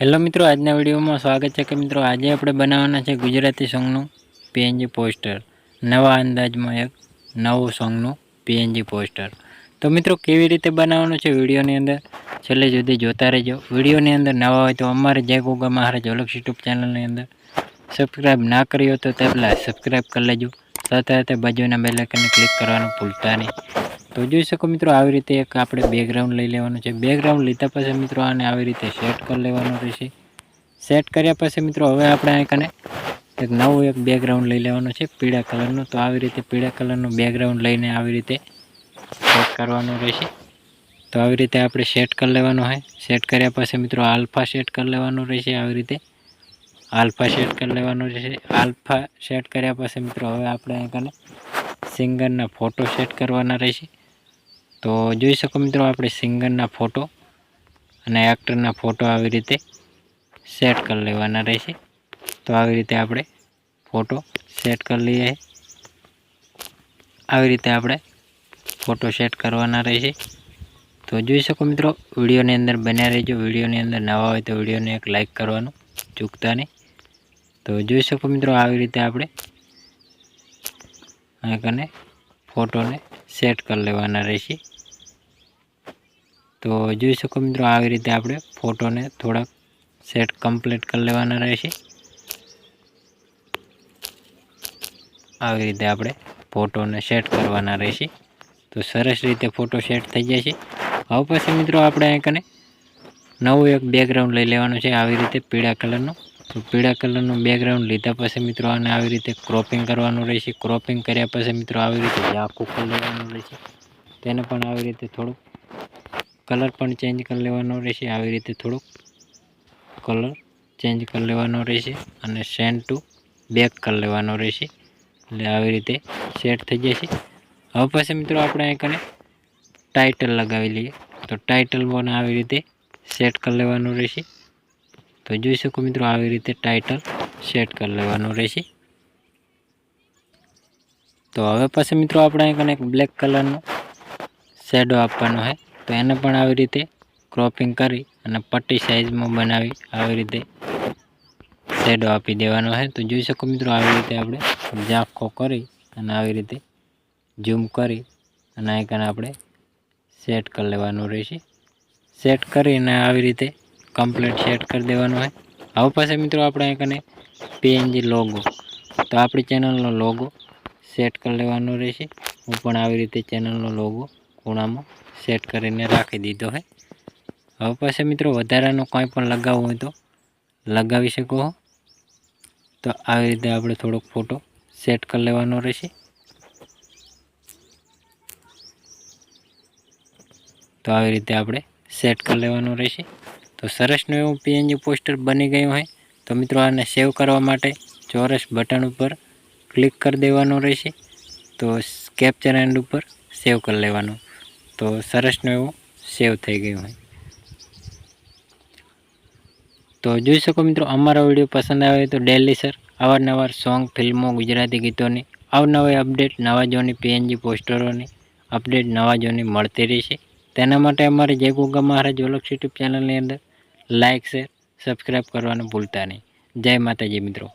Hello મિત્રો, આજના વિડીયોમાં સ્વાગત છે કે મિત્રો આજે આપણે બનાવવાના છે ગુજરાતી સોંગનું પીએનજી પોસ્ટર. નવા અંદાજમાં એક નવું સોંગનું પીએનજી પોસ્ટર. તો મિત્રો કેવી રીતે બનાવવાનું છે વિડીયોની અંદર છેલ્લે સુધી જોતા રહેજો. વિડીયોની અંદર નવા હોય તો અમારે જય ગોગા મહારાજ ઓલક્ષ યુટ્યુબ ચેનલની અંદર સબસ્ક્રાઈબ ના કરી હોય તો તે પહેલાં સબસ્ક્રાઈબ કરી લેજો. સાથે સાથે બાજુના બેલ આઇકનને ક્લિક કરવાનું ભૂલતા નહીં. તો જોઈ શકો મિત્રો, આવી રીતે એક આપણે બેકગ્રાઉન્ડ લઈ લેવાનું છે. બેકગ્રાઉન્ડ લીધા પછી મિત્રો આને આવી રીતે સેટ કરી લેવાનું રહેશે. સેટ કર્યા પછી મિત્રો હવે આપણે આને એક નવું બેકગ્રાઉન્ડ લઈ લેવાનું છે પીળા કલરનું. તો આવી રીતે પીળા કલરનું બેકગ્રાઉન્ડ લઈને આવી રીતે સેટ કરવાનું રહેશે. તો આવી રીતે આપણે સેટ કરી લેવાનું હોય. સેટ કર્યા પછી મિત્રો આલ્ફા સેટ કરી લેવાનું રહેશે. આવી રીતે આલ્ફા સેટ કરી લેવાનું રહેશે. આલ્ફા સેટ કર્યા પછી મિત્રો હવે આપણે આને સિંગરના ફોટો સેટ કરવાના રહેશે. તો જોઈ શકો મિત્રો, આપણે સિંગરના ફોટો અને એક્ટરના ફોટો આવી રીતે સેટ કરી લેવાના રહેશે. તો આવી રીતે આપણે ફોટો સેટ કરી લઈએ. આવી રીતે આપણે ફોટો સેટ કરવાના રહેશે. તો જોઈ શકો મિત્રો, વિડીયોની અંદર બન્યા રહેજો. વિડીયોની અંદર નવા હોય તો વિડીયોને એક લાઈક કરવાનું ચૂકતા નહીં. તો જોઈ શકો મિત્રો, આવી રીતે આપણે આને ફોટોને સેટ કરી લેવાના રહેશે. તો જોઈ શકો મિત્રો, આવી રીતે આપણે ફોટોને થોડાક સેટ કમ્પ્લીટ કરી લેવાના રહેશે. આવી રીતે આપણે ફોટોને સેટ કરવાના રહેશે. તો સરસ રીતે ફોટો સેટ થઈ જશે. હવે પછી મિત્રો આપણે આને નવું એક બેકગ્રાઉન્ડ લઈ લેવાનું છે આવી રીતે પીળા કલરનું. તો પીળા કલરનું બેકગ્રાઉન્ડ લીધા પછી મિત્રો આને આવી રીતે ક્રોપિંગ કરવાનું રહેશે. ક્રોપિંગ કર્યા પછી મિત્રો આવી રીતે ઝાંખું કરી લેવાનું રહેશે. તેને પણ આવી રીતે થોડુંક કલર પણ ચેન્જ કરી લેવાનો રહેશે. આવી રીતે થોડુંક કલર ચેન્જ કરી લેવાનો રહેશે અને સેન્ડ ટુ બેક કરી લેવાનો રહેશે. એટલે આવી રીતે સેટ થઈ જશે. હવે પછી મિત્રો આપણે આને ટાઇટલ લગાવી લઈએ. તો ટાઇટલ પણ આવી રીતે સેટ કરી લેવાનું રહેશે. તો જોઈ શકો મિત્રો, આવી રીતે ટાઇટલ સેટ કરી લેવાનું રહેશે. તો હવે પછી મિત્રો આપણે આને એક બ્લેક કલરનો શેડો આપવાનો હોય. તો એને પણ આવી રીતે ક્રોપિંગ કરી અને પટ્ટી સાઇઝમાં બનાવી આવી રીતે શેડો આપી દેવાનો હોય. તો જોઈ શકો મિત્રો, આવી રીતે આપણે ઝાંખો કરી અને આવી રીતે ઝૂમ કરી અને આને આપણે સેટ કરી લેવાનું રહેશે. સેટ કરીને આવી રીતે કમ્પ્લીટ સેટ કરી દેવાનું હોય. હવે પછી મિત્રો આપણે આને પીએનજી લોગો, તો આપણી ચેનલનો લોગો સેટ કરી લેવાનો રહેશે. હું પણ આવી રીતે ચેનલનો લોગો ખૂણામાં સેટ કરીને રાખી દીધો હોય. હવે પછી મિત્રો વધારાનું કંઈ પણ લગાવવું હોય તો લગાવી શકો. તો આવી રીતે આપણે થોડોક ફોટો સેટ કરી લેવાનો રહેશે. તો આવી રીતે આપણે સેટ કરી લેવાનું રહેશે. તો સરસનું એવું પીએનજી પોસ્ટર બની ગયું હોય. તો મિત્રો આને સેવ કરવા માટે ચોરસ બટન ઉપર ક્લિક કરી દેવાનું રહેશે. તો કેપ્ચર એન્ડ ઉપર સેવ કરી લેવાનું. તો સરસનું એવું સેવ થઈ ગયું હોય. તો જોઈ શકો મિત્રો, અમારો વિડીયો પસંદ આવે તો ડેલી સર અવારનવાર સોંગ, ફિલ્મો, ગુજરાતી ગીતોની અવનવી અપડેટ, નવા જોની પીએનજી પોસ્ટરોની અપડેટ નવા જોની મળતી રહેશે. તેના માટે અમારે જય ગોગા મહારાજ ઓલક્ષ યુટ્યુબ ચેનલની અંદર લાઇક, શેર, સબસ્ક્રાઈબ કરવાનું ભૂલતા નહીં. જય માતાજી મિત્રો.